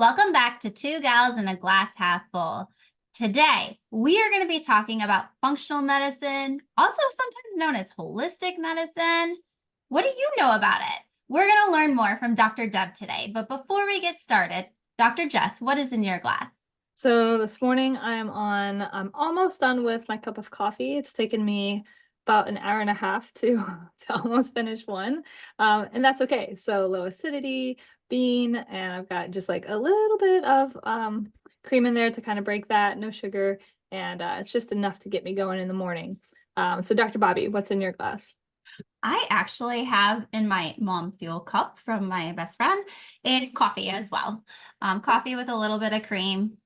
Welcome back to Two Gals in a Glass Half Full. Today, we are going to be talking about functional medicine, also sometimes known as holistic medicine. What do you know about it? We're going to learn more from Dr. Deb today, but before we get started, Dr. Jess, what is in your glass? So this morning I'm almost done with my cup of coffee. It's taken me about an hour and a half to almost finish one. And that's okay. So low acidity, bean, and I've got just like a little bit of cream in there to kind of break that, no sugar. And it's just enough to get me going in the morning. So Dr. Bobbie, what's in your glass? I actually have in my mom fuel cup from my best friend and coffee as well. Coffee with a little bit of cream,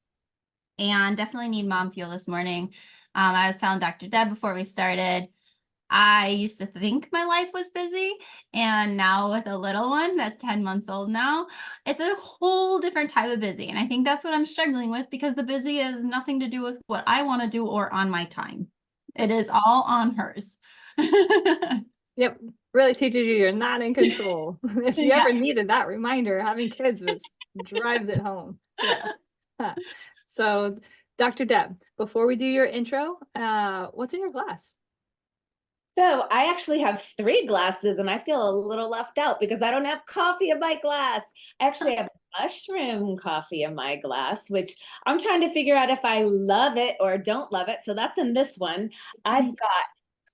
and definitely need mom fuel this morning. I was telling Dr. Deb before we started, I used to think my life was busy, and now with a little one that's 10 months old now, it's a whole different type of busy. And I think that's what I'm struggling with, because the busy has nothing to do with what I want to do or on my time. It is all on hers. Yep, really teaches you you're not in control. If you Yeah. ever needed that reminder, having kids drives it home. Yeah. Huh. So, Dr. Deb, before we do your intro, what's in your glass? So I actually have three glasses and I feel a little left out because I don't have coffee in my glass. I actually have mushroom coffee in my glass, which I'm trying to figure out if I love it or don't love it. So that's in this one. I've got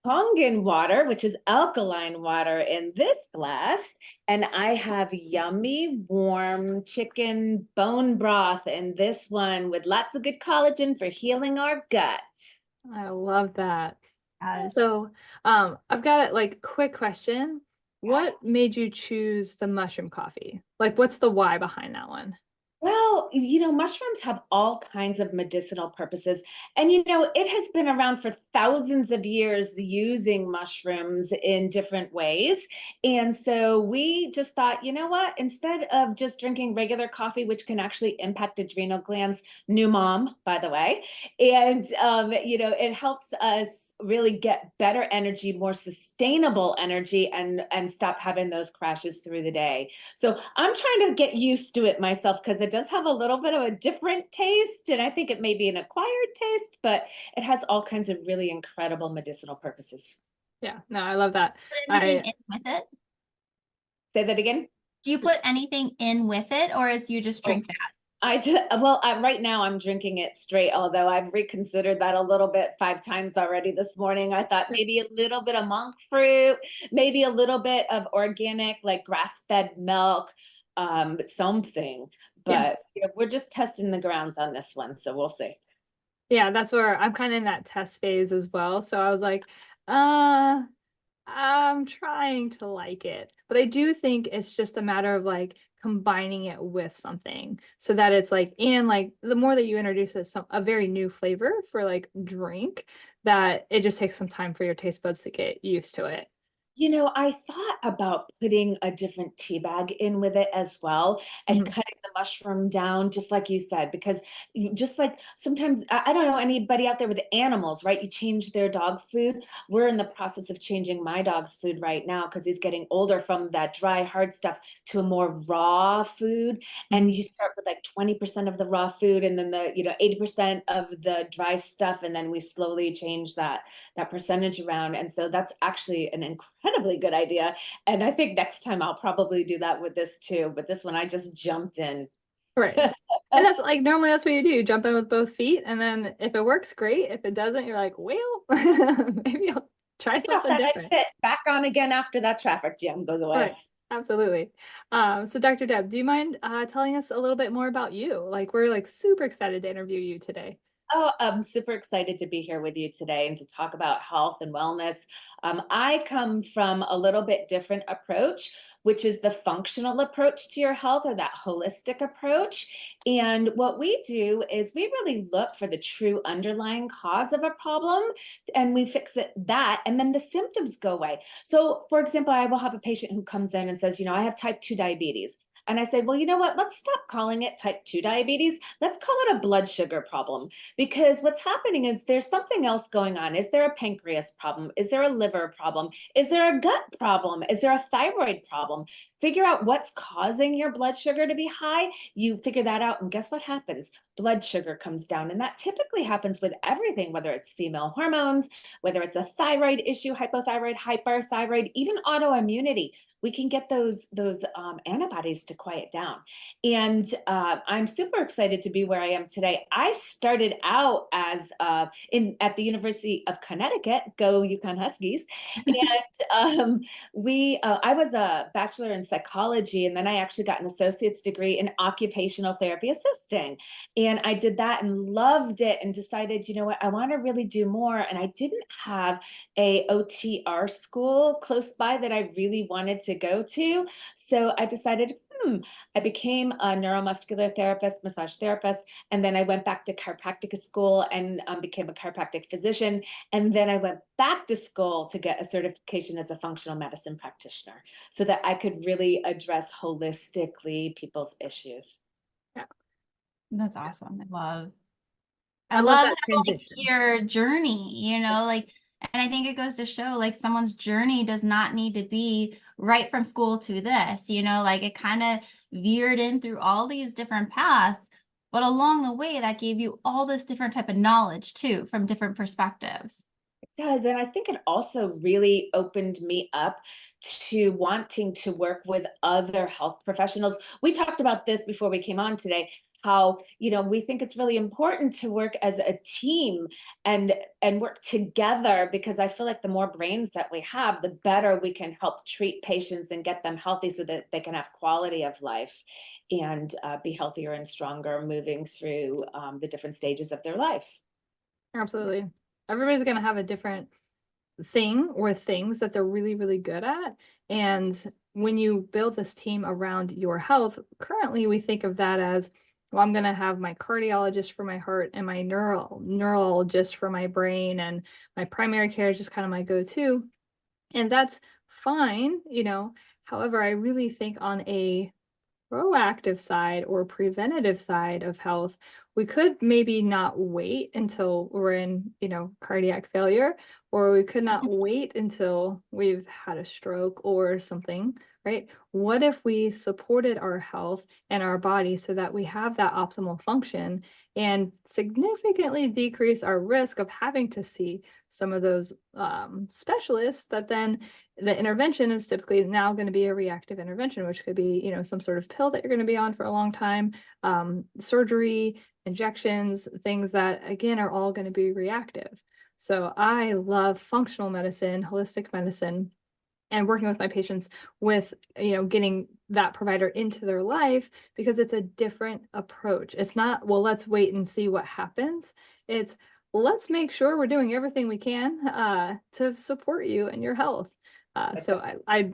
Kangen water, which is alkaline water in this glass. And I have yummy, warm chicken bone broth in this one with lots of good collagen for healing our guts. I love that. Yes. So, I've got like quick question. What made you choose the mushroom coffee? Like, what's the why behind that one? Well, mushrooms have all kinds of medicinal purposes. And, it has been around for thousands of years using mushrooms in different ways. And so we just thought, you know what? Instead of just drinking regular coffee, which can actually impact adrenal glands, new mom, by the way, and, it helps us really get better energy, more sustainable energy, and stop having those crashes through the day. So I'm trying to get used to it myself because it does have a little bit of a different taste. And I think it may be an acquired taste, but it has all kinds of really incredible medicinal purposes. Yeah, no, I love that. Put anything in with it? Say that again. Do you put anything in with it, or is you just Oh, drink that? right now I'm drinking it straight, although I've reconsidered that a little bit 5 times already this morning. I thought maybe a little bit of monk fruit, maybe a little bit of organic, like grass-fed milk, something. Yeah. But we're just testing the grounds on this one, so we'll see. Yeah, that's where I'm kind of in that test phase as well. So I was like, uh, I'm trying to like it, but I do think it's just a matter of like combining it with something so that it's like, and like the more that you introduce a very new flavor for like drink, that it just takes some time for your taste buds to get used to it. I thought about putting a different tea bag in with it as well and Mhm. cutting the mushroom down, just like you said, because just like sometimes, I don't know anybody out there with animals, right? You change their dog food. We're in the process of changing my dog's food right now because he's getting older from that dry, hard stuff to a more raw food. And Mhm. you start with like 20% of the raw food and then 80% of the dry stuff. And then we slowly change that percentage around. And so that's actually an incredibly good idea. And I think next time I'll probably do that with this too. But this one I just jumped in. Right. And that's like normally that's what you do. You jump in with both feet, and then if it works, great. If it doesn't, you're like, well, maybe I'll try Get off something that different. exit, back on again after that traffic jam goes away. Right. Absolutely. So Dr. Deb, do you mind telling us a little bit more about you? Like we're like super excited to interview you today. Oh, I'm super excited to be here with you today and to talk about health and wellness. I come from a little bit different approach, which is the functional approach to your health, or that holistic approach. And what we do is we really look for the true underlying cause of a problem and we fix that, and then the symptoms go away. So, for example, I will have a patient who comes in and says, I have type 2 diabetes. And I said, well, you know what? Let's stop calling it type 2 diabetes. Let's call it a blood sugar problem, because what's happening is there's something else going on. Is there a pancreas problem? Is there a liver problem? Is there a gut problem? Is there a thyroid problem? Figure out what's causing your blood sugar to be high. You figure that out, and guess what happens? Blood sugar comes down. And that typically happens with everything, whether it's female hormones, whether it's a thyroid issue, hypothyroid, hyperthyroid, even autoimmunity. We can get those antibodies to quiet down. And I'm super excited to be where I am today. I started out as at the University of Connecticut, go UConn Huskies, and I was a bachelor in psychology, and then I actually got an associate's degree in occupational therapy assisting. And I did that and loved it, and decided, you know what, I want to really do more. And I didn't have a OTR school close by that I really wanted to go to. So I decided, I became a neuromuscular therapist, massage therapist, and then I went back to chiropractic school and became a chiropractic physician. And then I went back to school to get a certification as a functional medicine practitioner, so that I could really address holistically people's issues. That's awesome. I love love that how, like, transition. your journey, like, and I think it goes to show, like, someone's journey does not need to be right from school to this, like, it kind of veered in through all these different paths, but along the way that gave you all this different type of knowledge too, from different perspectives. It does. And I think it also really opened me up to wanting to work with other health professionals. We talked about this before we came on today, how, we think it's really important to work as a team and work together, because I feel like the more brains that we have, the better we can help treat patients and get them healthy, so that they can have quality of life and be healthier and stronger moving through the different stages of their life. Absolutely. Everybody's going to have a different thing or things that they're really, really good at. And when you build this team around your health, currently we think of that as, well, I'm going to have my cardiologist for my heart and my neurologist for my brain, and my primary care is just kind of my go-to. And that's fine, However, I really think on a proactive side or preventative side of health, we could maybe not wait until we're in, cardiac failure, or we could not wait until we've had a stroke or something, right? What if we supported our health and our body so that we have that optimal function, and significantly decrease our risk of having to see some of those specialists, that then the intervention is typically now going to be a reactive intervention, which could be, some sort of pill that you're going to be on for a long time, surgery, injections, things that, again, are all going to be reactive. So I love functional medicine, holistic medicine, and working with my patients with, getting that provider into their life, because it's a different approach. It's not, well, let's wait and see what happens. It's, let's make sure we're doing everything we can to support you and your health. So I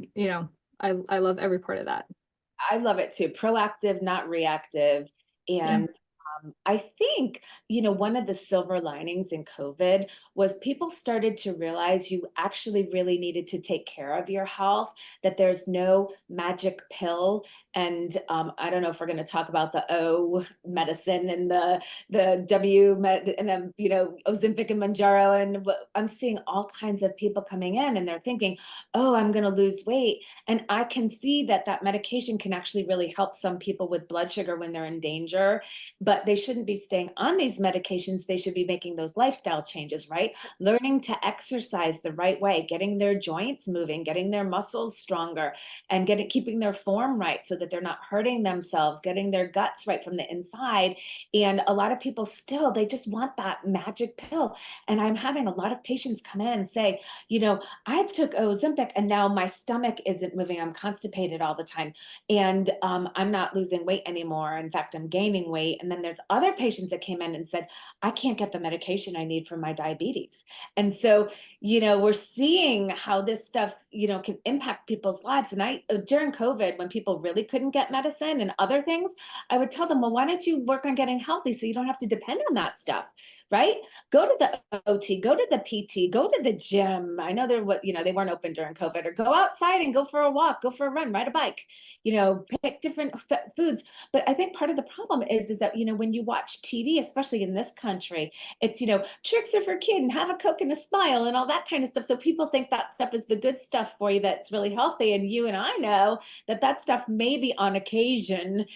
love every part of that. I love it too. Proactive, not reactive. And I think, one of the silver linings in COVID was people started to realize you actually really needed to take care of your health, that there's no magic pill. And I don't know if we're going to talk about the O medicine and the W and Ozempic and Manjaro. And I'm seeing all kinds of people coming in, and they're thinking, oh, I'm going to lose weight. And I can see that medication can actually really help some people with blood sugar when they're in danger, but they shouldn't be staying on these medications. They should be making those lifestyle changes, right? Learning to exercise the right way, getting their joints moving, getting their muscles stronger, and keeping their form right so that they're not hurting themselves, getting their guts right from the inside. And a lot of people still, they just want that magic pill. And I'm having a lot of patients come in and say, I've took Ozempic and now my stomach isn't moving. I'm constipated all the time. And I'm not losing weight anymore. In fact, I'm gaining weight. And then there's other patients that came in and said, I can't get the medication I need for my diabetes. And so, we're seeing how this stuff, can impact people's lives. And during COVID, when people really couldn't get medicine and other things, I would tell them, well, why don't you work on getting healthy so you don't have to depend on that stuff? right? Go to the OT, go to the PT, go to the gym. I know they weren't open during COVID, or go outside and go for a walk, go for a run, ride a bike, pick different foods. But I think part of the problem is that, when you watch TV, especially in this country, it's, tricks are for kid and have a Coke and a smile and all that kind of stuff. So people think that stuff is the good stuff for you, that's really healthy. And you and I know that stuff maybe on occasion,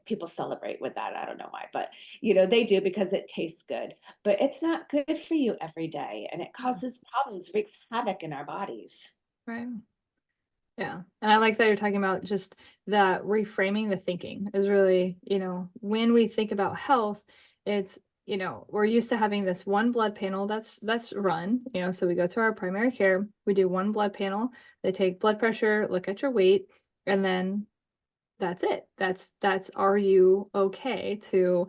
people celebrate with that. I don't know why, but they do because it tastes good, but it's not good for you every day. And it causes problems, wreaks havoc in our bodies. Right. Yeah. And I like that you're talking about just that reframing the thinking is really, when we think about health, it's, we're used to having this one blood panel that's run, so we go to our primary care, we do one blood panel, they take blood pressure, look at your weight, and then that's it. That's are you okay to,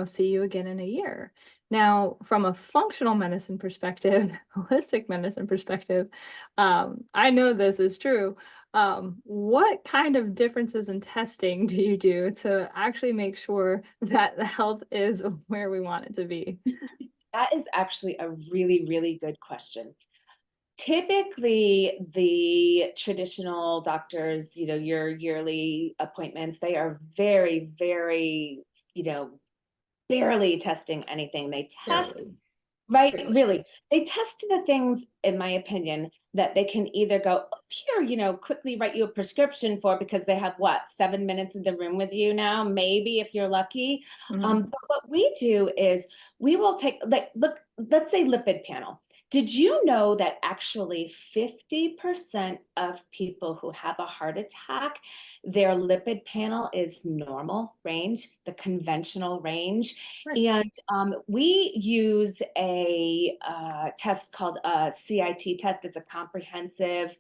see you again in a year. Now, from a functional medicine perspective, holistic medicine perspective, I know this is true. What kind of differences in testing do you do to actually make sure that the health is where we want it to be? That is actually a really, really good question. Typically, the traditional doctors, your yearly appointments, they are very, very, barely testing anything. They test, right? Barely. Really, they test the things, in my opinion, that they can either go, "Oh, here, quickly write you a prescription for," because they have 7 minutes in the room with you now, maybe if you're lucky. Mhm. But what we do is we will take, like, look, let's say lipid panel. Did you know that actually 50% of people who have a heart attack, their lipid panel is normal range, the conventional range? Right. And we use a test called a CIT test. It's a comprehensive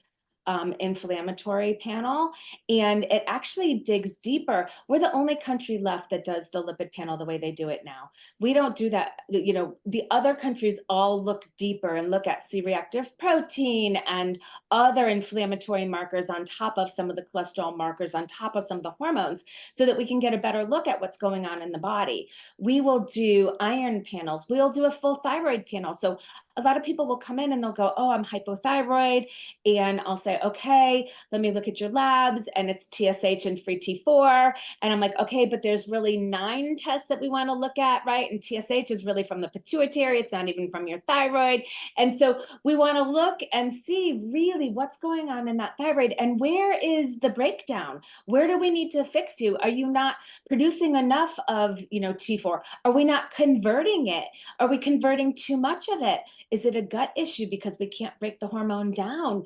inflammatory panel, and it actually digs deeper. We're the only country left that does the lipid panel the way they do it now. We don't do that. The other countries all look deeper and look at C-reactive protein and other inflammatory markers on top of some of the cholesterol markers, on top of some of the hormones, so that we can get a better look at what's going on in the body. We will do iron panels. We'll do a full thyroid panel. So a lot of people will come in and they'll go, "Oh, I'm hypothyroid." And I'll say, "Okay, let me look at your labs." And it's TSH and free T4. And I'm like, "Okay, but there's really 9 tests that we want to look at, right? And TSH is really from the pituitary. It's not even from your thyroid." And so we want to look and see really what's going on in that thyroid, and where is the breakdown? Where do we need to fix you? Are you not producing enough of, T4? Are we not converting it? Are we converting too much of it? Is it a gut issue because we can't break the hormone down?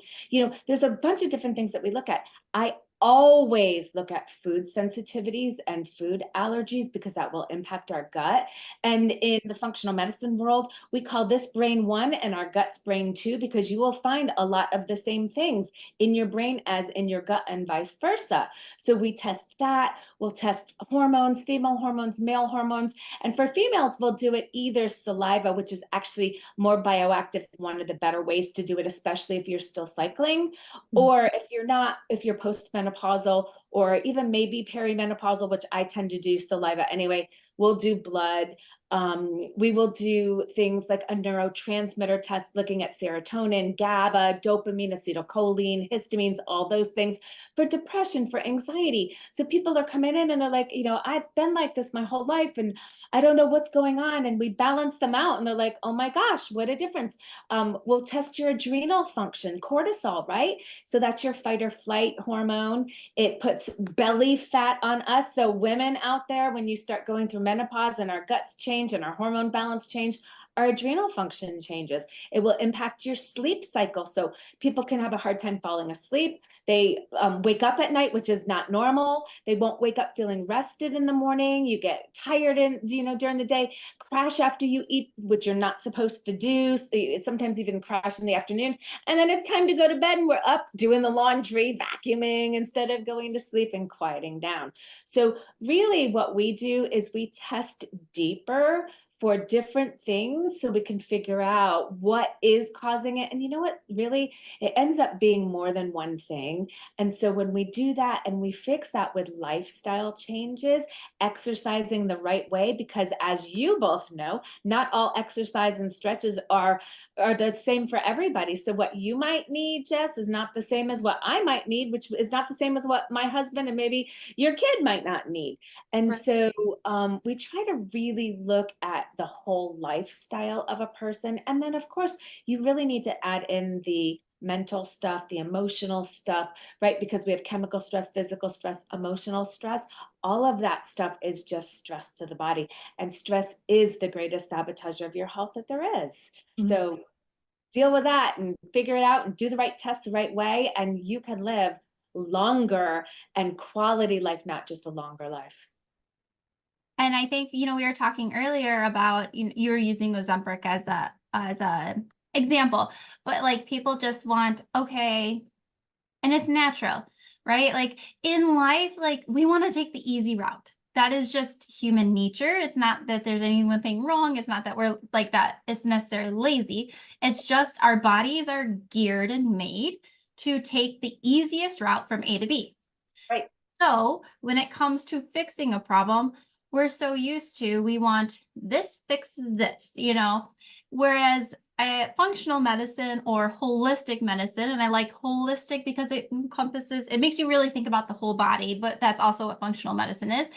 There's a bunch of different things that we look at. I always look at food sensitivities and food allergies because that will impact our gut. And in the functional medicine world, we call this brain 1 and our guts brain 2, because you will find a lot of the same things in your brain as in your gut, and vice versa. So we test that. We'll test hormones, female hormones, male hormones. And for females, we'll do it either saliva, which is actually more bioactive, one of the better ways to do it, especially if you're still cycling, or if you're postmenopausal, or even maybe perimenopausal, which I tend to do saliva anyway. We'll do blood. We will do things like a neurotransmitter test, looking at serotonin, GABA, dopamine, acetylcholine, histamines, all those things for depression, for anxiety. So people are coming in and they're like, "I've been like this my whole life and I don't know what's going on." And we balance them out and they're like, "Oh my gosh, what a difference." We'll test your adrenal function, cortisol, right? So that's your fight or flight hormone. It puts belly fat on us. So women out there, when you start going through menopause and our guts change and our hormone balance change, our adrenal function changes. It will impact your sleep cycle. So people can have a hard time falling asleep. They wake up at night, which is not normal. They won't wake up feeling rested in the morning. You get tired during the day, crash after you eat, which you're not supposed to do. Sometimes even crash in the afternoon. And then it's time to go to bed and we're up doing the laundry, vacuuming instead of going to sleep and quieting down. So really what we do is we test deeper for different things so we can figure out what is causing it. And you know what, really, it ends up being more than one thing. And so when we do that and we fix that with lifestyle changes, exercising the right way, because as you both know, not all exercise and stretches are the same for everybody. So what you might need, Jess, is not the same as what I might need, which is not the same as what my husband and maybe your kid might not need. And Right. so we try to really look at the whole lifestyle of a person. And then, of course, you really need to add in the mental stuff, the emotional stuff, right? Because we have chemical stress, physical stress, emotional stress. All of that stuff is just stress to the body. And stress is the greatest sabotager of your health that there is. Mhm. So deal with that and figure it out and do the right tests the right way. And you can live longer and quality life, not just a longer life. And I think, we were talking earlier about, you were using Ozempic as a example, but like people just want, okay, and it's natural, right? Like in life, like we want to take the easy route. That is just human nature. It's not that there's anything wrong. It's not that we're like that. It's necessarily lazy. It's just our bodies are geared and made to take the easiest route from A to B. Right. So when it comes to fixing a problem, we're so used to, we want this fixes this, whereas functional medicine or holistic medicine, and I like holistic because it encompasses, it makes you really think about the whole body, but that's also what functional medicine is.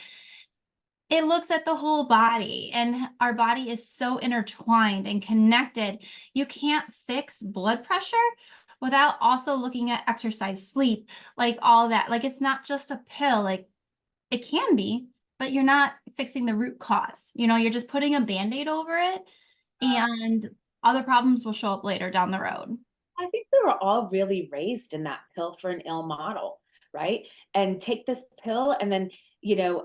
It looks at the whole body, and our body is so intertwined and connected. You can't fix blood pressure without also looking at exercise, sleep, like all that. Like it's not just a pill, like it can be, but you're not fixing the root cause. You're just putting a Band-Aid over it, and other problems will show up later down the road. I think we were all really raised in that pill for an ill model, right? And take this pill and then,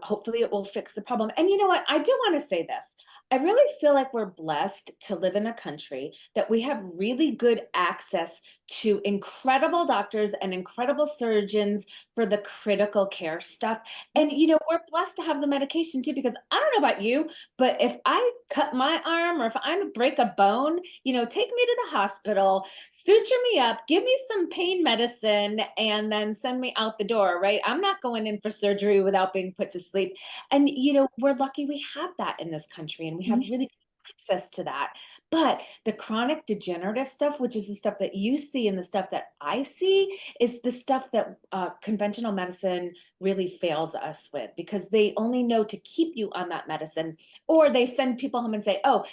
hopefully it will fix the problem. And you know what? I do want to say this. I really feel like we're blessed to live in a country that we have really good access to incredible doctors and incredible surgeons for the critical care stuff. And, we're blessed to have the medication too, because I don't know about you, but if I cut my arm or if I break a bone, take me to the hospital, suture me up, give me some pain medicine, and then send me out the door, right? I'm not going in for surgery without being put to sleep. And, we're lucky we have that in this country and we have really access to that. But the chronic degenerative stuff, which is the stuff that you see and the stuff that I see, is the stuff that conventional medicine really fails us with, because they only know to keep you on that medicine, or they send people home and say, oh,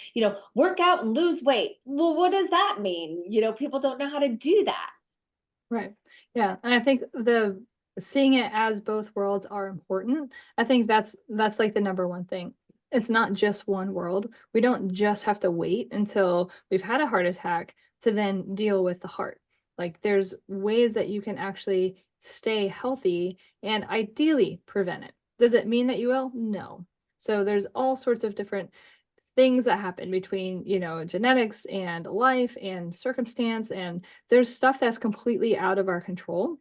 work out and lose weight. Well, what does that mean? People don't know how to do that. Right. Yeah. And I think the seeing it as both worlds are important. I think that's like the number one thing. It's not just one world. We don't just have to wait until we've had a heart attack to then deal with the heart. Like there's ways that you can actually stay healthy and ideally prevent it. Does it mean that you will? No. So there's all sorts of different things that happen between, genetics and life and circumstance. And there's stuff that's completely out of our control.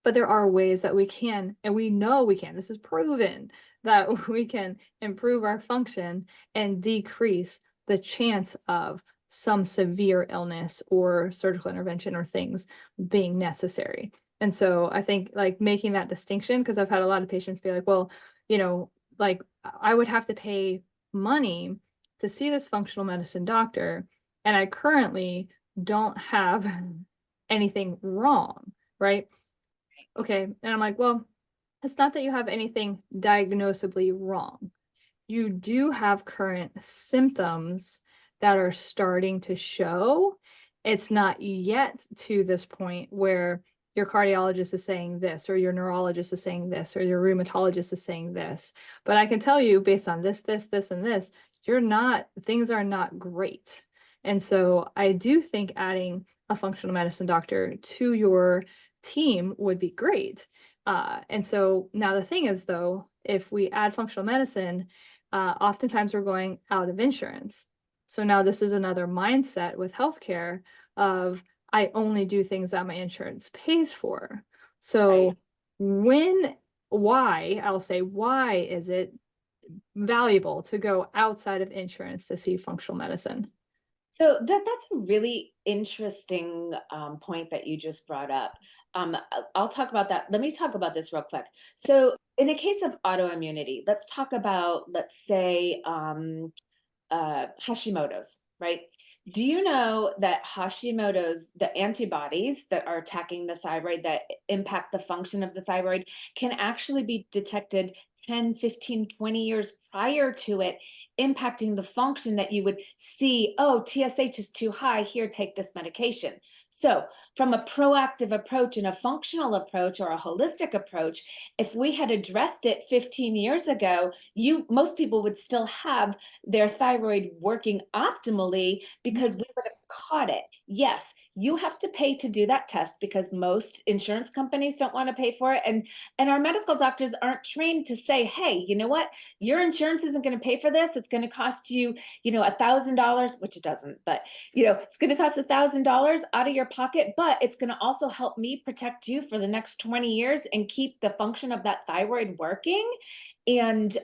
But there are ways that we can, and we know we can, this is proven, that we can improve our function and decrease the chance of some severe illness or surgical intervention or things being necessary. And so I think like making that distinction, because I've had a lot of patients be like, well, like I would have to pay money to see this functional medicine doctor, and I currently don't have anything wrong, right? Okay. And I'm like, well, it's not that you have anything diagnosably wrong. You do have current symptoms that are starting to show. It's not yet to this point where your cardiologist is saying this, or your neurologist is saying this, or your rheumatologist is saying this. But I can tell you based on this, and this, things are not great. And so I do think adding a functional medicine doctor to your team would be great. And so now the thing is, though, if we add functional medicine, oftentimes we're going out of insurance. So now this is another mindset with healthcare of I only do things that my insurance pays for. So Right. why is it valuable to go outside of insurance to see functional medicine. So that's a really interesting point that you just brought up. I'll talk about that. Let me talk about this real quick. So in a case of autoimmunity, let's talk about, let's say, Hashimoto's, right? Do you know that Hashimoto's, the antibodies that are attacking the thyroid that impact the function of the thyroid can actually be detected 10, 15, 20 years prior to it impacting the function that you would see, oh, TSH is too high, here, take this medication. So from a proactive approach and a functional approach or a holistic approach, if we had addressed it 15 years ago, most people would still have their thyroid working optimally because we would have caught it. Yes, you have to pay to do that test because most insurance companies don't want to pay for it. And our medical doctors aren't trained to say, hey, you know what? Your insurance isn't going to pay for this. It's going to cost you, $1,000, which it doesn't, but it's going to cost $1,000 out of your pocket, but it's going to also help me protect you for the next 20 years and keep the function of that thyroid working. And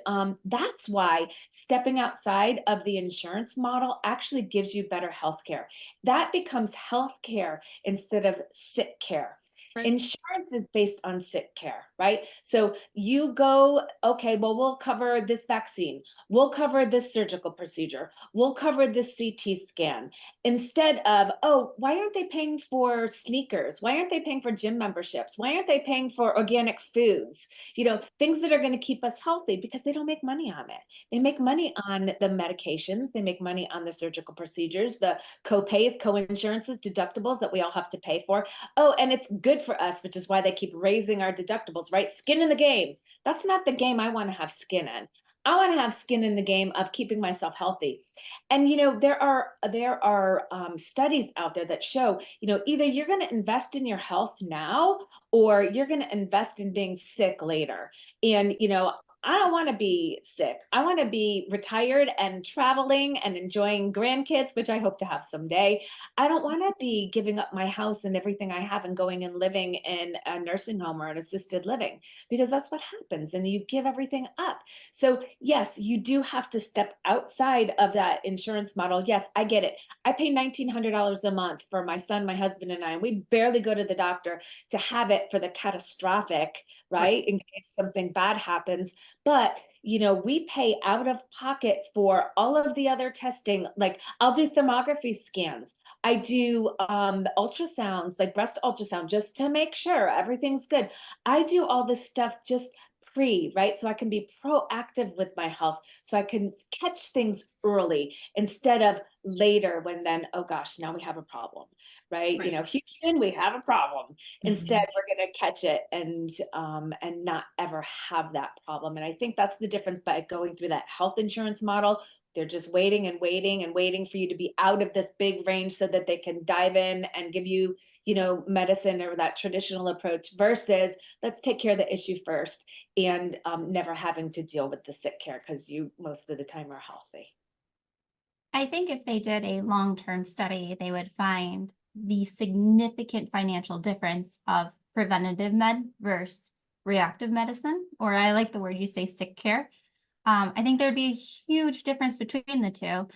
that's why stepping outside of the insurance model actually gives you better healthcare. That becomes healthcare instead of sick care. Right. Insurance is based on sick care, right? So you go, okay, well, we'll cover this vaccine. We'll cover this surgical procedure. We'll cover this CT scan. Instead of, oh, why aren't they paying for sneakers? Why aren't they paying for gym memberships? Why aren't they paying for organic foods? Things that are going to keep us healthy, because they don't make money on it. They make money on the medications. They make money on the surgical procedures, the co-pays, co-insurances, deductibles that we all have to pay for. Oh, and it's good for us, which is why they keep raising our deductibles, right? Skin in the game. That's not the game I want to have skin in. I want to have skin in the game of keeping myself healthy. And there are studies out there that show, either you're going to invest in your health now, or you're going to invest in being sick later. And I don't want to be sick. I want to be retired and traveling and enjoying grandkids, which I hope to have someday. I don't want to be giving up my house and everything I have and going and living in a nursing home or an assisted living, because that's what happens. And you give everything up. So yes, you do have to step outside of that insurance model. Yes, I get it. I pay $1,900 a month for my son, my husband, and I, and we barely go to the doctor to have it for the catastrophic, right? In case something bad happens. But we pay out of pocket for all of the other testing. Like, I'll do thermography scans. I do the ultrasounds, like breast ultrasound, just to make sure everything's good. I do all this stuff just right? So I can be proactive with my health, so I can catch things early instead of later when then, oh gosh, now we have a problem, right? Houston, we have a problem. Instead, we're going to catch it and not ever have that problem. And I think that's the difference by going through that health insurance model. They're just waiting and waiting and waiting for you to be out of this big range so that they can dive in and give you, medicine or that traditional approach, versus let's take care of the issue first, and never having to deal with the sick care because you most of the time are healthy. I think if they did a long-term study, they would find the significant financial difference of preventative med versus reactive medicine, or I like the word you say, sick care. I think there'd be a huge difference between the two.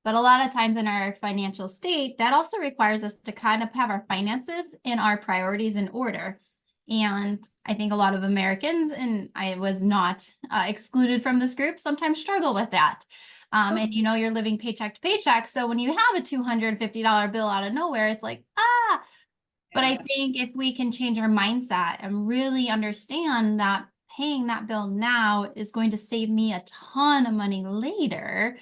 But a lot of times in our financial state, that also requires us to kind of have our finances and our priorities in order. And I think a lot of Americans, and I was not excluded from this group, sometimes struggle with that. And you're living paycheck to paycheck. So when you have a $250 bill out of nowhere, it's like, ah. But I think if we can change our mindset and really understand that paying that bill now is going to save me a ton of money later,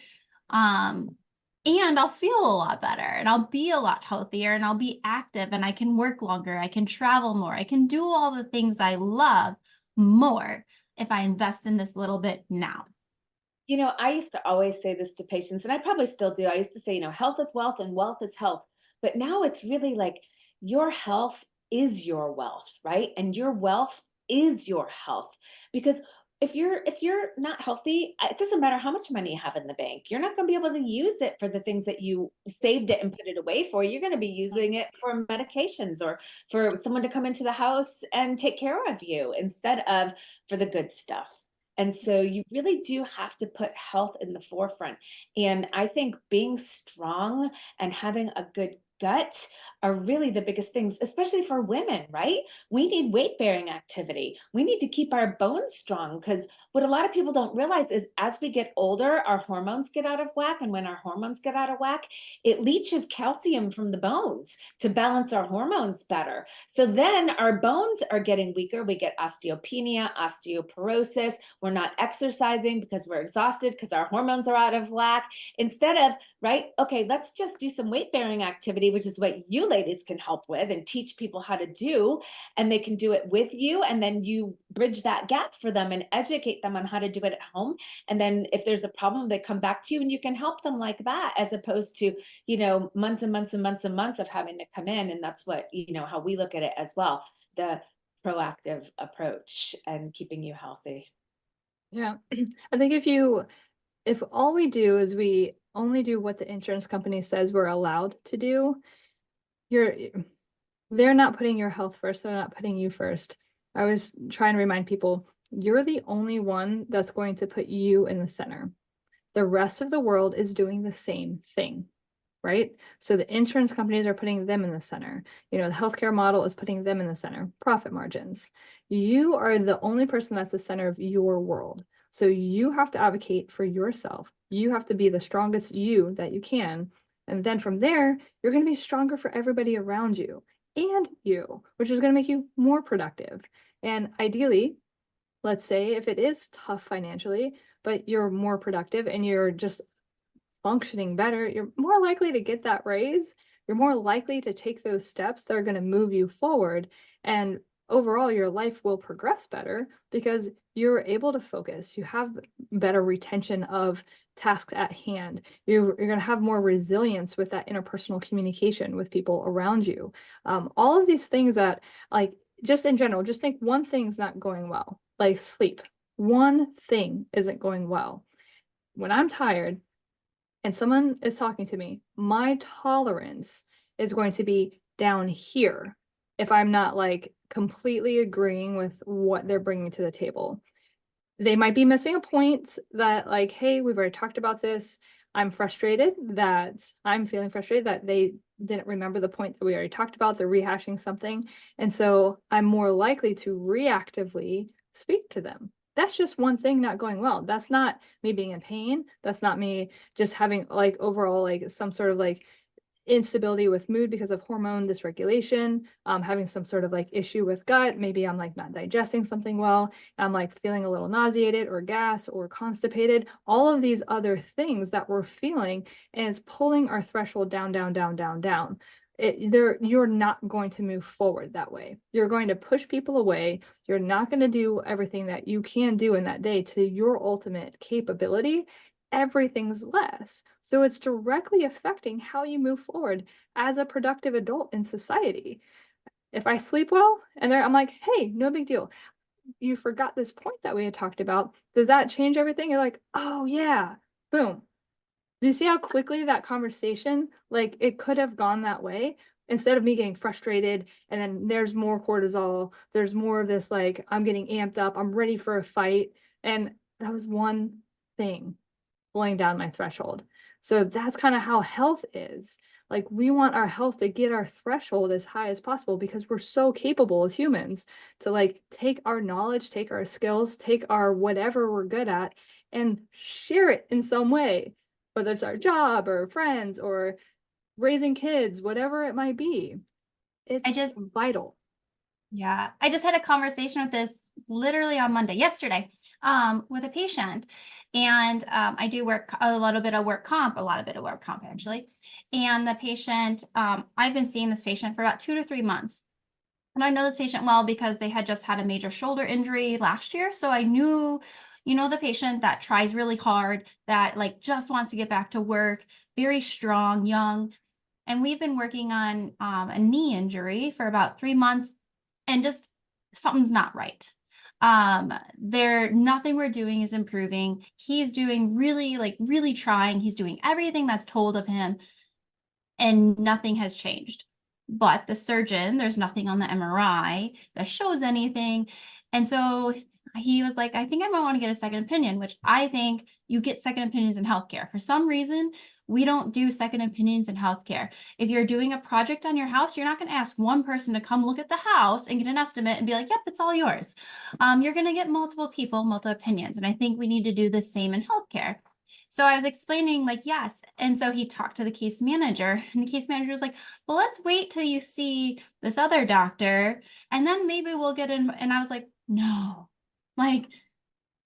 and I'll feel a lot better, and I'll be a lot healthier, and I'll be active, and I can work longer, I can travel more, I can do all the things I love more if I invest in this little bit now. I used to always say this to patients, and I probably still do. I used to say, health is wealth and wealth is health. But now it's really like your health is your wealth, right? And your wealth is your health. Because if you're not healthy, it doesn't matter how much money you have in the bank. You're not going to be able to use it for the things that you saved it and put it away for. You're going to be using it for medications or for someone to come into the house and take care of you instead of for the good stuff. And so you really do have to put health in the forefront. And I think being strong and having a good gut are really the biggest things, especially for women, right? We need weight bearing activity. We need to keep our bones strong, because what a lot of people don't realize is as we get older, our hormones get out of whack. And when our hormones get out of whack, it leaches calcium from the bones to balance our hormones better. So then our bones are getting weaker. We get osteopenia, osteoporosis. We're not exercising because we're exhausted because our hormones are out of whack. Instead of, right, okay, let's just do some weight bearing activity, which is what you ladies can help with and teach people how to do. And they can do it with you. And then you bridge that gap for them and educate them on how to do it at home. And then if there's a problem, they come back to you and you can help them like that, as opposed to, months and months and months and months of having to come in. And that's what, how we look at it as well, the proactive approach and keeping you healthy. Yeah. I think if all we do is we only do what the insurance company says we're allowed to do, they're not putting your health first. They're not putting you first. I always try and remind people, you're the only one that's going to put you in the center. The rest of the world is doing the same thing, right? So the insurance companies are putting them in the center. The healthcare model is putting them in the center, profit margins. You are the only person that's the center of your world. So you have to advocate for yourself. You have to be the strongest you that you can. And then from there, you're going to be stronger for everybody around you and you, which is going to make you more productive. And ideally, let's say if it is tough financially, but you're more productive and you're just functioning better, you're more likely to get that raise. You're more likely to take those steps that are going to move you forward. And overall, your life will progress better because you're able to focus. You have better retention of tasks at hand. You're going to have more resilience with that interpersonal communication with people around you. All of these things that, like, just in general, just think one thing's not going well, like sleep. One thing isn't going well. When I'm tired, and someone is talking to me, my tolerance is going to be down here if I'm not like completely agreeing with what they're bringing to the table. They might be missing a point that, like, hey, we've already talked about this. I'm feeling frustrated that they didn't remember the point that we already talked about. They're rehashing something. And so I'm more likely to reactively speak to them. That's just one thing not going well. That's not me being in pain. That's not me just having like overall like some sort of like instability with mood because of hormone dysregulation, having some sort of like issue with gut. Maybe I'm like not digesting something well. I'm like feeling a little nauseated or gas or constipated. All of these other things that we're feeling, and it's pulling our threshold down, down, down, down, down. You're not going to move forward that way. You're going to push people away. You're not going to do everything that you can do in that day to your ultimate capability. Everything's less. So it's directly affecting how you move forward as a productive adult in society. If I sleep well and I'm like, hey, no big deal. You forgot this point that we had talked about. Does that change everything? You're like, oh yeah, boom. Do you see how quickly that conversation, like it could have gone that way? Instead of me getting frustrated and then there's more cortisol, there's more of this, like, I'm getting amped up, I'm ready for a fight. And that was one thing pulling down my threshold. So that's kind of how health is. Like, we want our health to get our threshold as high as possible because we're so capable as humans to like take our knowledge, take our skills, take our whatever we're good at and share it in some way, whether it's our job or friends or raising kids, whatever it might be. It's vital. Yeah, I just had a conversation with this literally on yesterday, with a patient. And I do work a little bit of work comp, actually. And the patient, I've been seeing this patient for about 2 to 3 months. And I know this patient well because they had just had a major shoulder injury last year. So I knew, the patient that tries really hard, that like just wants to get back to work, very strong, young. And we've been working on a knee injury for about 3 months. And just something's not right. Nothing we're doing is improving. He's doing really trying. He's doing everything that's told of him and nothing has changed. But the surgeon, there's nothing on the MRI that shows anything. And so he was like, I think I might want to get a second opinion, which I think you get second opinions in healthcare. For some reason, we don't do second opinions in healthcare. If you're doing a project on your house, you're not going to ask one person to come look at the house and get an estimate and be like, yep, it's all yours. You're going to get multiple people, multiple opinions. And I think we need to do the same in healthcare. So I was explaining like, yes. And so he talked to the case manager, and the case manager was like, well, let's wait till you see this other doctor and then maybe we'll get in. And I was like, no, like,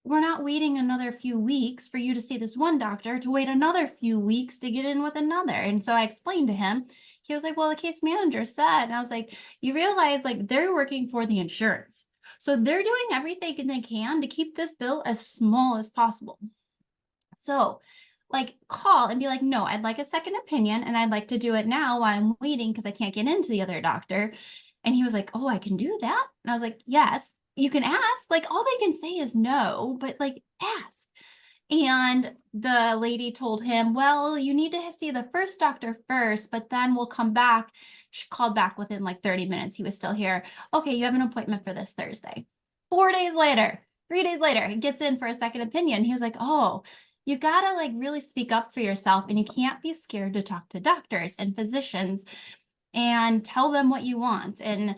we're not waiting another few weeks for you to see this one doctor to wait another few weeks to get in with another. And so I explained to him, he was like, well, the case manager said, and I was like, you realize like they're working for the insurance. So they're doing everything they can to keep this bill as small as possible. So like call and be like, no, I'd like a second opinion and I'd like to do it now while I'm waiting because I can't get into the other doctor. And he was like, oh, I can do that. And I was like, yes, you can ask. Like all they can say is no, but like ask. And the lady told him, well, you need to see the first doctor first, but then we'll come back. She called back within like 30 minutes. He was still here. Okay, you have an appointment for this Thursday. 4 days later, 3 days later, he gets in for a second opinion. He was like, oh, you gotta like really speak up for yourself and you can't be scared to talk to doctors and physicians and tell them what you want and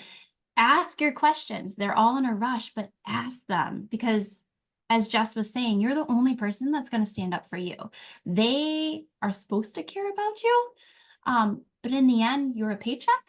ask your questions. They're all in a rush, but ask them because as Jess was saying, you're the only person that's going to stand up for you. They are supposed to care about you. But in the end, you're a paycheck,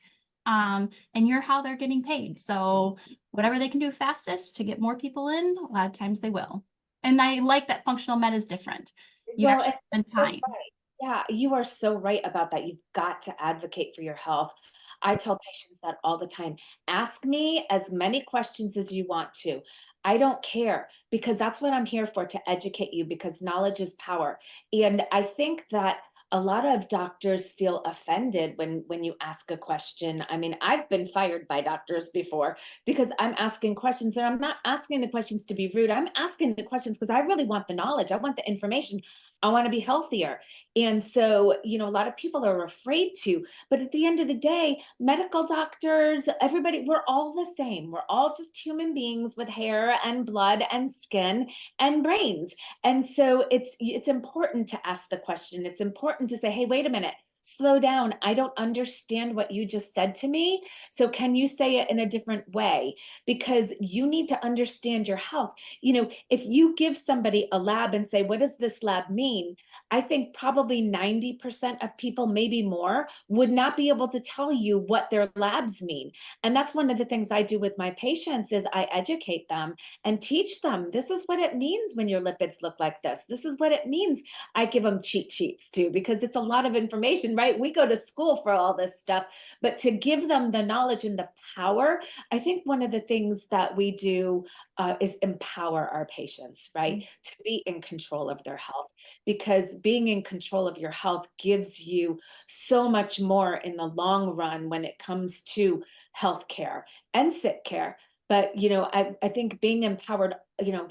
and you're how they're getting paid. So whatever they can do fastest to get more people in, a lot of times they will. And I like that functional med is different. You Well, actually and spend so time. right. Yeah, you are so right about that. You've got to advocate for your health. I tell patients that all the time. Ask me as many questions as you want to. I don't care because that's what I'm here for, to educate you, because knowledge is power. And I think that a lot of doctors feel offended when you ask a question. I mean, I've been fired by doctors before because I'm asking questions, and I'm not asking the questions to be rude. I'm asking the questions because I really want the knowledge. I want the information. I want to be healthier. And so, a lot of people are afraid to, but at the end of the day, medical doctors, everybody, we're all the same. We're all just human beings with hair and blood and skin and brains. And so it's important to ask the question. It's important to say, hey, wait a minute. Slow down. I don't understand what you just said to me. So can you say it in a different way? Because you need to understand your health. If you give somebody a lab and say, what does this lab mean? I think probably 90% of people, maybe more, would not be able to tell you what their labs mean. And that's one of the things I do with my patients is I educate them and teach them, this is what it means when your lipids look like this. This is what it means. I give them cheat sheets too, because it's a lot of information, right? We go to school for all this stuff, but to give them the knowledge and the power, I think one of the things that we do is empower our patients, right? To be in control of their health, because being in control of your health gives you so much more in the long run when it comes to healthcare and sick care. But, I think being empowered,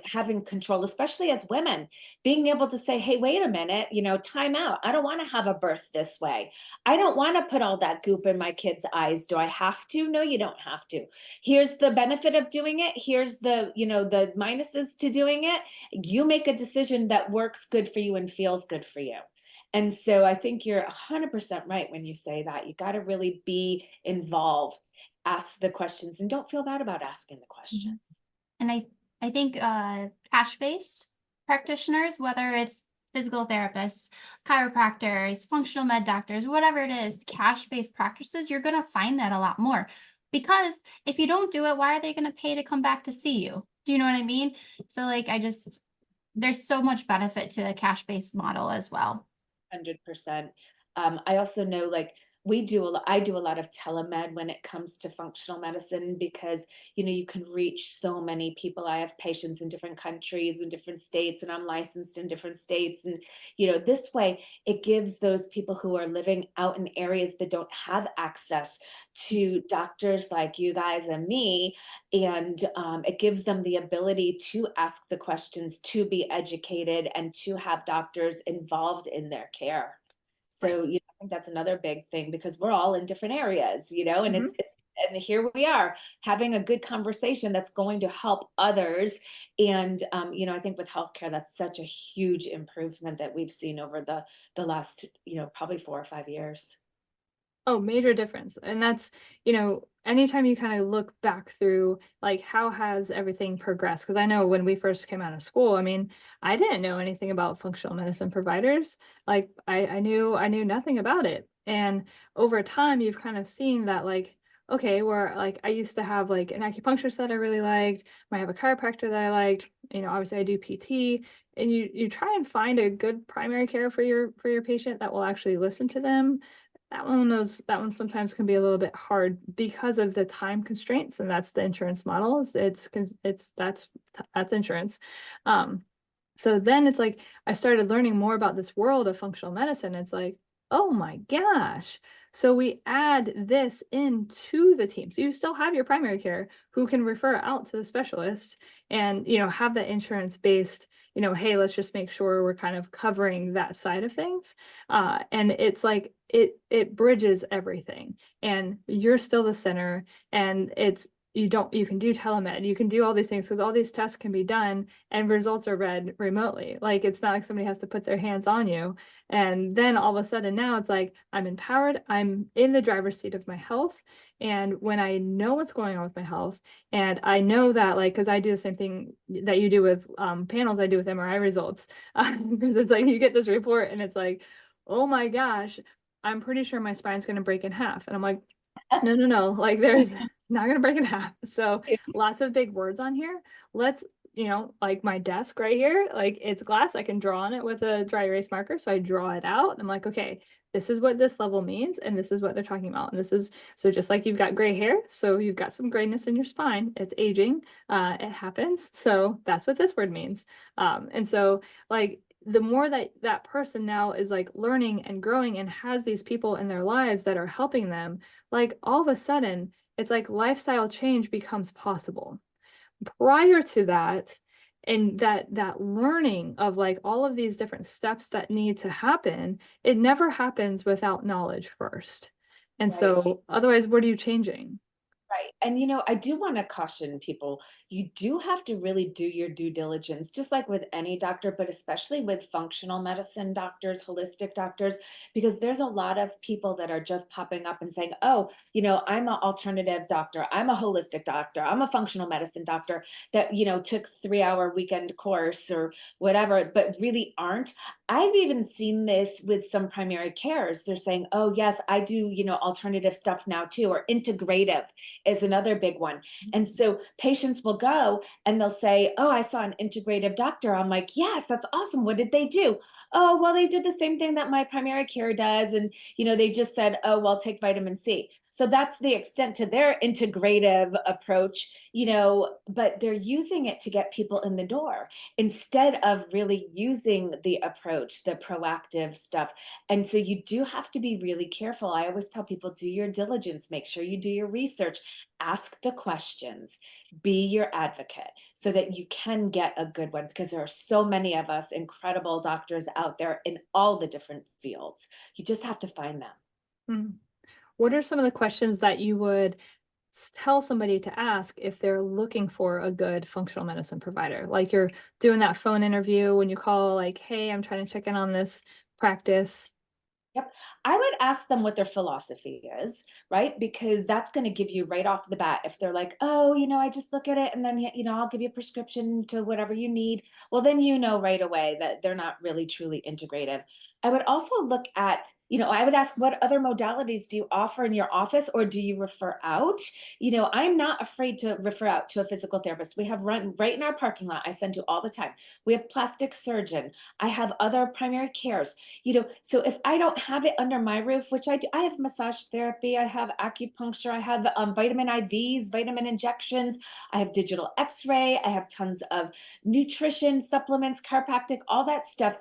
having control, especially as women, being able to say, hey, wait a minute, time out. I don't want to have a birth this way. I don't want to put all that goop in my kids' eyes. Do I have to? No, you don't have to. Here's the benefit of doing it. Here's the minuses to doing it. You make a decision that works good for you and feels good for you. And so I think you're 100% right when you say that. You got to really be involved, ask the questions, and don't feel bad about asking the questions. And I think cash-based practitioners, whether it's physical therapists, chiropractors, functional med doctors, whatever it is, cash-based practices, you're going to find that a lot more. Because if you don't do it, why are they going to pay to come back to see you? Do you know what I mean? So like, there's so much benefit to a cash-based model as well. 100%. I also know, like, I do a lot of telemed when it comes to functional medicine, because you can reach so many people. I have patients in different countries and different states, and I'm licensed in different states, and this way it gives those people who are living out in areas that don't have access to doctors like you guys and me, and it gives them the ability to ask the questions, to be educated, and to have doctors involved in their care. So, I think that's another big thing, because we're all in different areas, and And here we are having a good conversation that's going to help others. And I think with healthcare, that's such a huge improvement that we've seen over the last, probably 4 or 5 years. Oh, major difference. And that's, anytime you kind of look back through like how has everything progressed? Because I know when we first came out of school, I mean, I didn't know anything about functional medicine providers. Like I knew nothing about it. And over time, you've kind of seen that like, okay, where like I used to have like an acupuncturist that I really liked, I have a chiropractor that I liked, obviously I do PT, and you try and find a good primary care for your patient that will actually listen to them. That one sometimes can be a little bit hard because of the time constraints, and that's the insurance model. That's insurance. So then it's like I started learning more about this world of functional medicine. It's like, oh my gosh. So we add this into the team. So you still have your primary care who can refer out to the specialist and, have that insurance based, hey, let's just make sure we're kind of covering that side of things. And it's like, it bridges everything and you're still the center, and you can do telemed, you can do all these things because all these tests can be done and results are read remotely. Like it's not like somebody has to put their hands on you. And then all of a sudden now it's like I'm empowered, I'm in the driver's seat of my health. And when I know what's going on with my health, and I know that like, because I do the same thing that you do with panels, I do with MRI results. Because it's like you get this report and it's like, oh my gosh, I'm pretty sure my spine's going to break in half. And I'm like, no, like there's not going to break in half. So lots of big words on here. Let's, like my desk right here, like it's glass. I can draw on it with a dry erase marker. So I draw it out. I'm like, okay, this is what this level means. And this is what they're talking about. And this is, so just like you've got gray hair, so you've got some grayness in your spine. It's aging. It happens. So that's what this word means. And so like, the more that that person now is like learning and growing and has these people in their lives that are helping them, like all of a sudden it's like lifestyle change becomes possible. Prior to that, and that learning of like all of these different steps that need to happen, it never happens without knowledge first. And Right. so otherwise, what are you changing? Right. And, I do want to caution people, you do have to really do your due diligence, just like with any doctor, but especially with functional medicine doctors, holistic doctors, because there's a lot of people that are just popping up and saying, oh, I'm an alternative doctor. I'm a holistic doctor. I'm a functional medicine doctor that, took 3-hour weekend course or whatever, but really aren't. I've even seen this with some primary cares. They're saying, oh, yes, I do, alternative stuff now too, or integrative is another big one. And so patients will go and they'll say, oh, I saw an integrative doctor. I'm like, yes, that's awesome. What did they do? Oh, well, they did the same thing that my primary care does. And, they just said, oh, well, take vitamin C. So that's the extent to their integrative approach, but they're using it to get people in the door instead of really using the approach, the proactive stuff. And so you do have to be really careful. I always tell people, do your diligence, make sure you do your research, ask the questions, be your advocate so that you can get a good one, because there are so many of us incredible doctors out there in all the different fields. You just have to find them. Hmm. What are some of the questions that you would tell somebody to ask if they're looking for a good functional medicine provider? Like you're doing that phone interview when you call, like, hey, I'm trying to check in on this practice. Yep. I would ask them what their philosophy is, right? Because that's going to give you right off the bat. If they're like, oh, I just look at it and then, I'll give you a prescription to whatever you need. Well, then right away that they're not really truly integrative. I would also look at, I would ask, what other modalities do you offer in your office, or do you refer out? I'm not afraid to refer out to a physical therapist. We have run right in our parking lot. I send to all the time. We have plastic surgeon. I have other primary cares. So if I don't have it under my roof, which I do, I have massage therapy, I have acupuncture, I have vitamin IVs, vitamin injections, I have digital x-ray, I have tons of nutrition supplements, chiropractic, all that stuff.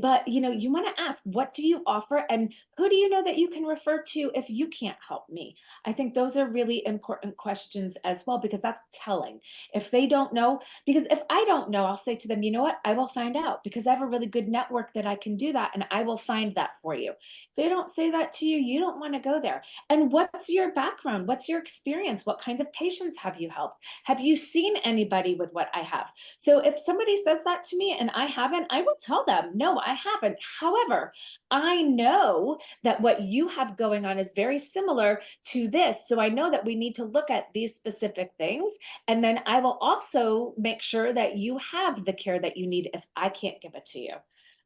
but you want to ask, what do you offer, and who do you know that you can refer to if you can't help me? I think those are really important questions as well, because that's telling. If they don't know, because if I don't know, I'll say to them, you know what, I will find out, because I have a really good network that I can do that, and I will find that for you. If they don't say that to you, you don't want to go there. And what's your background? What's your experience? What kinds of patients have you helped? Have you seen anybody with what I have? So if somebody says that to me and I haven't, I will tell them, no, I haven't. However, I know that what you have going on is very similar to this. So I know that we need to look at these specific things. And then I will also make sure that you have the care that you need if I can't give it to you.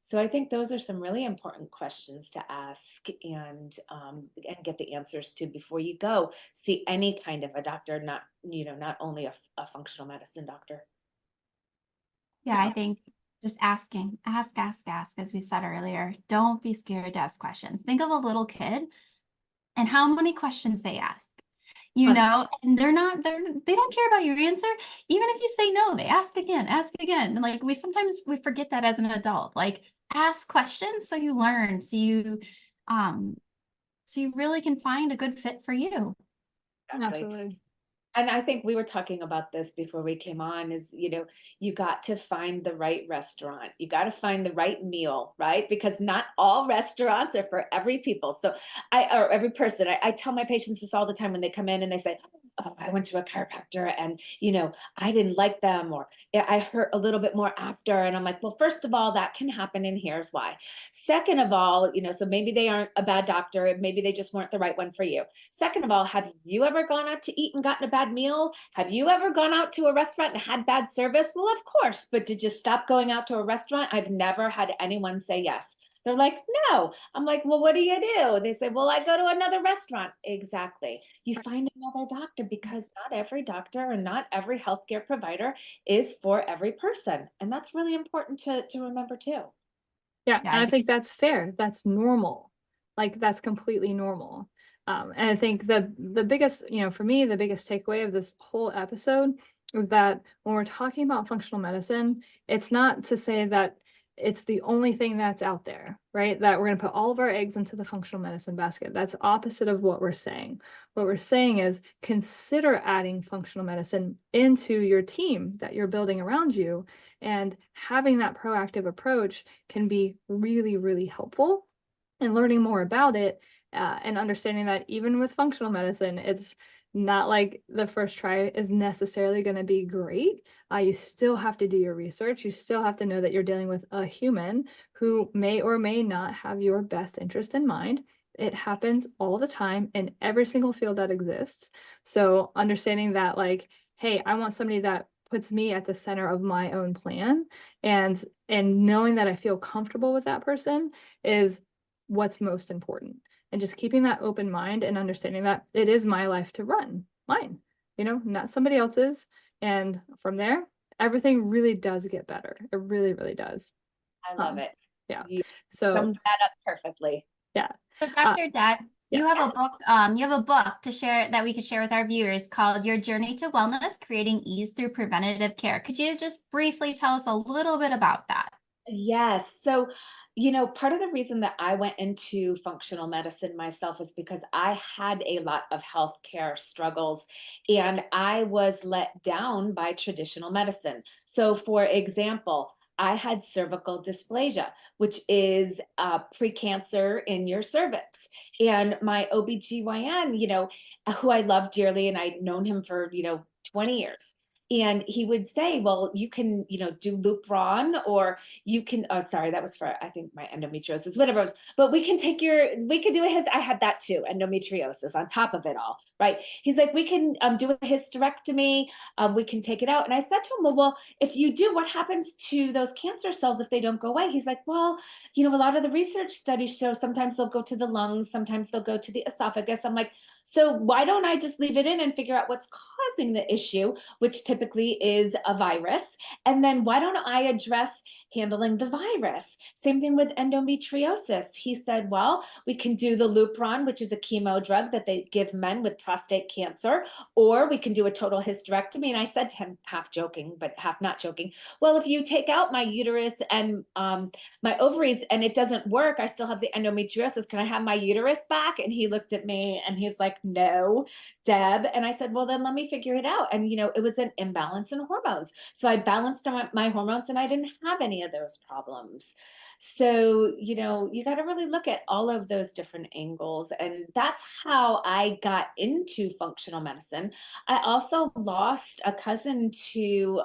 So I think those are some really important questions to ask, and get the answers to before you go see any kind of a doctor, not only a functional medicine doctor. Yeah, I think just asking, ask, as we said earlier. Don't be scared to ask questions. Think of a little kid and how many questions they ask, and they don't care about your answer. Even if you say no, they ask again, And like sometimes we forget that as an adult. Like, ask questions so you learn, so you really can find a good fit for you. Exactly. Absolutely. And I think we were talking about this before we came on, is, you got to find the right restaurant. You got to find the right meal, right? Because not all restaurants are for every people. So or every person. I tell my patients this all the time when they come in and they say, oh, I went to a chiropractor and, I didn't like them, or I hurt a little bit more after. And I'm like, well, first of all, that can happen. And here's why. Second of all, so maybe they aren't a bad doctor. Maybe they just weren't the right one for you. Second of all, have you ever gone out to eat and gotten a bad meal? Have you ever gone out to a restaurant and had bad service? Well, of course, but did you stop going out to a restaurant? I've never had anyone say yes. They're like, no. I'm like, well, what do you do? They say, well, I go to another restaurant. Exactly. You find another doctor, because not every doctor and not every healthcare provider is for every person. And that's really important to remember too. Yeah, Yeah, and I I think that's fair. That's normal. Like, that's completely normal. And I think the biggest, for me, the biggest takeaway of this whole episode is that when we're talking about functional medicine, it's not to say that it's the only thing that's out there, right? That we're going to put all of our eggs into the functional medicine basket. That's opposite of what we're saying. What we're saying is, consider adding functional medicine into your team that you're building around you, and having that proactive approach can be really, really helpful. And learning more about it, and understanding that even with functional medicine, it's not like the first try is necessarily going to be great. You still have to do your research. You still have to know that you're dealing with a human who may or may not have your best interest in mind. It happens all the time in every single field that exists. So understanding that, like, hey, I want somebody that puts me at the center of my own plan, and knowing that I feel comfortable with that person is what's most important. And just keeping that open mind and understanding that it is my life to run, mine, not somebody else's. And from there, everything really does get better. It really, really does. I love it. Yeah. You So summed that up perfectly. yeah. So Dr. Deb, yeah. you have a book to share that we could share with our viewers called Your Journey to Wellness, Creating Ease Through Preventative Care. Could you just briefly tell us a little bit about that? Yes. So, part of the reason that I went into functional medicine myself is because I had a lot of healthcare struggles, and I was let down by traditional medicine. So, for example, I had cervical dysplasia, which is precancer in your cervix. And my OBGYN, who I love dearly, and I'd known him for, 20 years. And he would say, well, you can, do Lupron, or you can, oh, sorry, that was for, I think, my endometriosis, whatever it was, but we can do I had that too, endometriosis on top of it all, right? He's like, we can do a hysterectomy, we can take it out. And I said to him, well, if you do, what happens to those cancer cells if they don't go away? He's like, well, a lot of the research studies show sometimes they'll go to the lungs, sometimes they'll go to the esophagus. I'm like, so why don't I just leave it in and figure out what's causing the issue, which typically is a virus? And then why don't I address handling the virus. Same thing with endometriosis. He said, well, we can do the Lupron, which is a chemo drug that they give men with prostate cancer, or we can do a total hysterectomy. And I said to him, half joking, but half not joking, well, if you take out my uterus and my ovaries and it doesn't work, I still have the endometriosis. Can I have my uterus back? And he looked at me and he's like, no, Deb. And I said, well, then let me figure it out. And, it was an imbalance in hormones. So I balanced my hormones and I didn't have any of those problems. So, you got to really look at all of those different angles. And that's how I got into functional medicine. I also lost a cousin to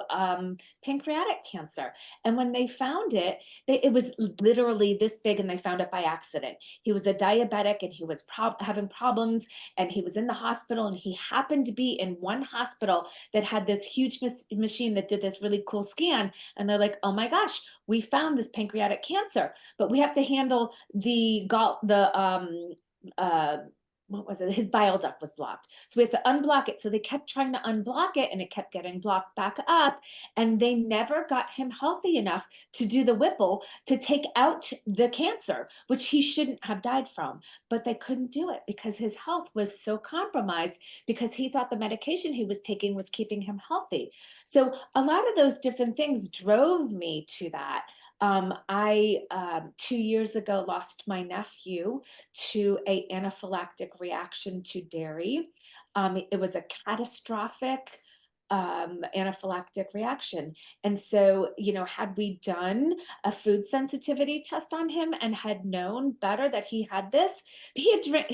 pancreatic cancer. And when they found it, it was literally this big and they found it by accident. He was a diabetic and he was having problems and he was in the hospital, and he happened to be in one hospital that had this huge machine that did this really cool scan. And they're like, oh my gosh, we found this pancreatic cancer, but we have to handle what was it? His bile duct was blocked. So we have to unblock it. So they kept trying to unblock it and it kept getting blocked back up. And they never got him healthy enough to do the Whipple to take out the cancer, which he shouldn't have died from. But they couldn't do it because his health was so compromised because he thought the medication he was taking was keeping him healthy. So a lot of those different things drove me to that. I 2 years ago lost my nephew to an anaphylactic reaction to dairy. It was a catastrophic anaphylactic reaction. And so, had we done a food sensitivity test on him and had known better that he had this, he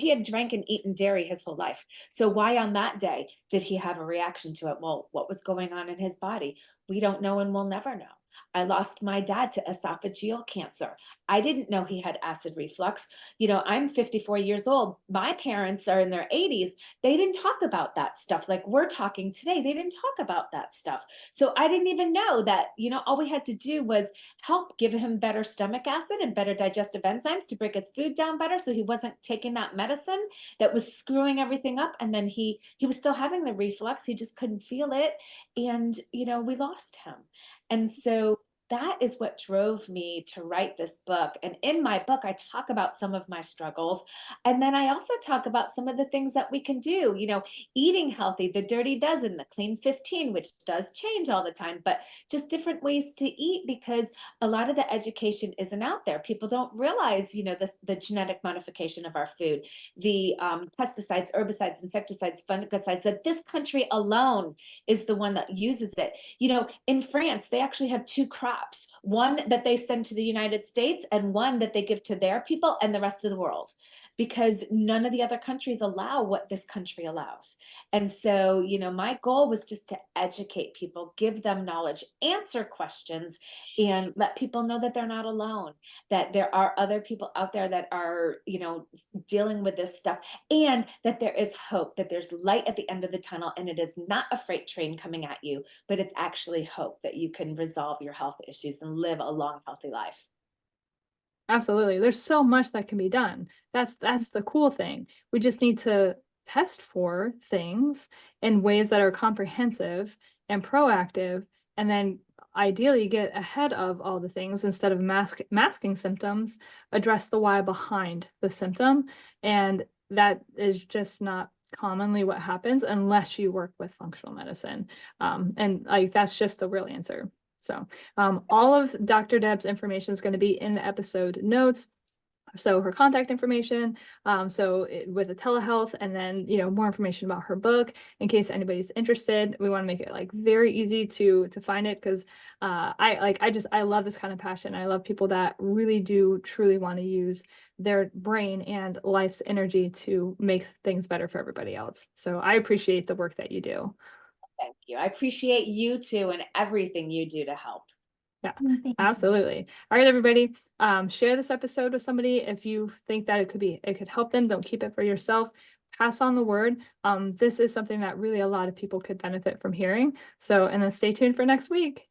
had drank and eaten dairy his whole life. So why on that day did he have a reaction to it? Well, what was going on in his body? We don't know and we'll never know. I lost my dad to esophageal cancer. I didn't know he had acid reflux. I'm 54 years old. My parents are in their 80s. They didn't talk about that stuff like we're talking today. They didn't talk about that stuff. So I didn't even know that, all we had to do was help give him better stomach acid and better digestive enzymes to break his food down better so he wasn't taking that medicine that was screwing everything up. And then he was still having the reflux. He just couldn't feel it. And, we lost him. And so that is what drove me to write this book. And in my book, I talk about some of my struggles. And then I also talk about some of the things that we can do, eating healthy, the dirty dozen, the clean 15, which does change all the time, but just different ways to eat because a lot of the education isn't out there. People don't realize, the genetic modification of our food, the pesticides, herbicides, insecticides, fungicides, that this country alone is the one that uses it. In France, they actually have two crops, one that they send to the United States and one that they give to their people and the rest of the world, because none of the other countries allow what this country allows. And so, my goal was just to educate people, give them knowledge, answer questions, and let people know that they're not alone, that there are other people out there that are, dealing with this stuff, and that there is hope, that there's light at the end of the tunnel, and it is not a freight train coming at you, but it's actually hope that you can resolve your health issues and live a long, healthy life. Absolutely. There's so much that can be done. That's the cool thing. We just need to test for things in ways that are comprehensive and proactive, and then ideally get ahead of all the things instead of masking symptoms, address the why behind the symptom. And that is just not commonly what happens unless you work with functional medicine. And that's just the real answer. So all of Dr. Deb's information is going to be in the episode notes. So her contact information, with the telehealth, and then, more information about her book in case anybody's interested. We want to make it very easy to find it because I love this kind of passion. I love people that really do truly want to use their brain and life's energy to make things better for everybody else. So I appreciate the work that you do. Thank you. I appreciate you too and everything you do to help. Yeah, absolutely. All right, everybody. Share this episode with somebody if you think that it could help them. Don't keep it for yourself. Pass on the word. This is something that really a lot of people could benefit from hearing. So, and then stay tuned for next week.